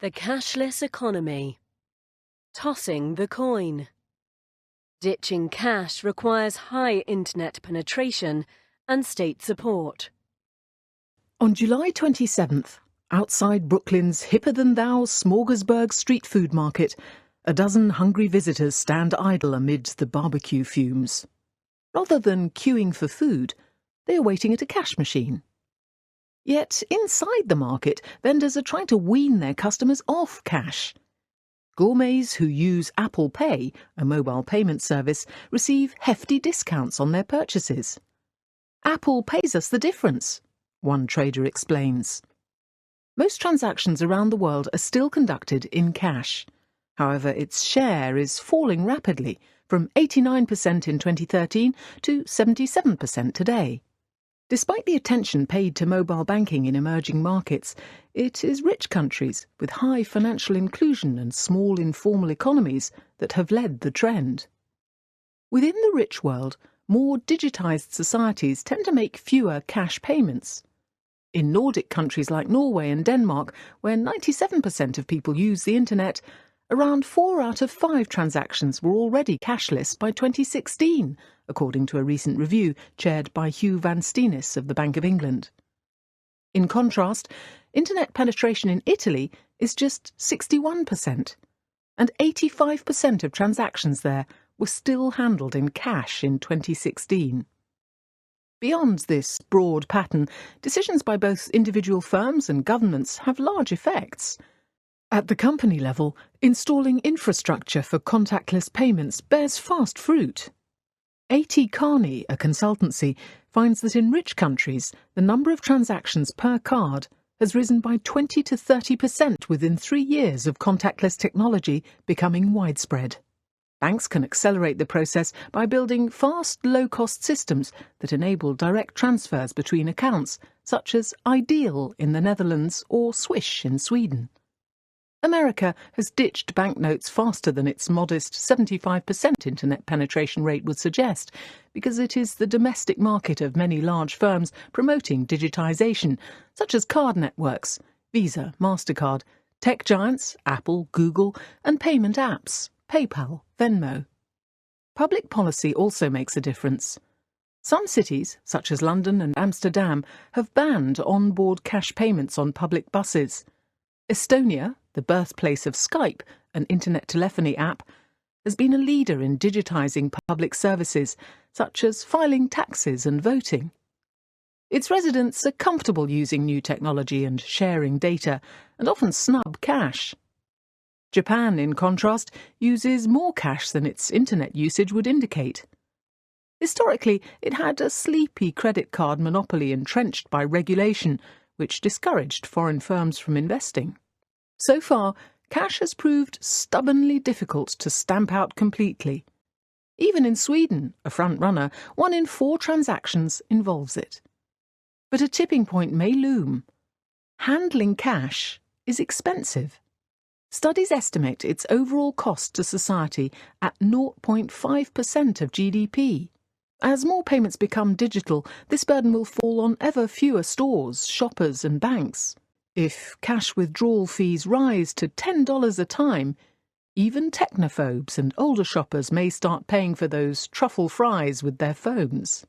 The cashless economy. Tossing the coin. Ditching cash requires high internet penetration and state support. On July 27th, outside Brooklyn's hipper-than-thou Smorgasburg street food market, a dozen hungry visitors stand idle amid the barbecue fumes. Rather than queuing for food, they are waiting at a cash machine. Yet inside the market, vendors are trying to wean their customers off cash. Gourmets who use Apple Pay, a mobile payment service, receive hefty discounts on their purchases. Apple pays us the difference, one trader explains. Most transactions around the world are still conducted in cash. However, its share is falling rapidly, from 89% in 2013 to 77% today. Despite the attention paid to mobile banking in emerging markets, it is rich countries with high financial inclusion and small informal economies that have led the trend. Within the rich world, more digitized societies tend to make fewer cash payments. In Nordic countries like Norway and Denmark, where 97% of people use the internet, around 4 out of 5 transactions were already cashless by 2016, according to a recent review chaired by Hugh Van Steenis of the Bank of England. In contrast, internet penetration in Italy is just 61%, and 85% of transactions there were still handled in cash in 2016. Beyond this broad pattern, decisions by both individual firms and governments have large effects. At the company level, installing infrastructure for contactless payments bears fast fruit. A.T. Kearney, a consultancy, finds that in rich countries, the number of transactions per card has risen by 20 to 30% within 3 years of contactless technology becoming widespread. Banks can accelerate the process by building fast, low-cost systems that enable direct transfers between accounts, such as Ideal in the Netherlands or Swish in Sweden. America has ditched banknotes faster than its modest 75% internet penetration rate would suggest, because it is the domestic market of many large firms promoting digitization, such as card networks, Visa, MasterCard, tech giants, Apple, Google, and payment apps, PayPal, Venmo. Public policy also makes a difference. Some cities, such as London and Amsterdam, have banned on-board cash payments on public buses. Estonia, the birthplace of Skype, an internet telephony app, has been a leader in digitizing public services, such as filing taxes and voting. Its residents are comfortable using new technology and sharing data, and often snub cash. Japan, in contrast, uses more cash than its internet usage would indicate. Historically, it had a sleepy credit card monopoly entrenched by regulation, which discouraged foreign firms from investing. So far, cash has proved stubbornly difficult to stamp out completely. Even in Sweden, a front-runner, 1 in 4 transactions involves it. But a tipping point may loom. Handling cash is expensive. Studies estimate its overall cost to society at 0.5% of GDP. As more payments become digital, this burden will fall on ever fewer stores, shoppers and banks. If cash withdrawal fees rise to $10 a time, even technophobes and older shoppers may start paying for those truffle fries with their phones.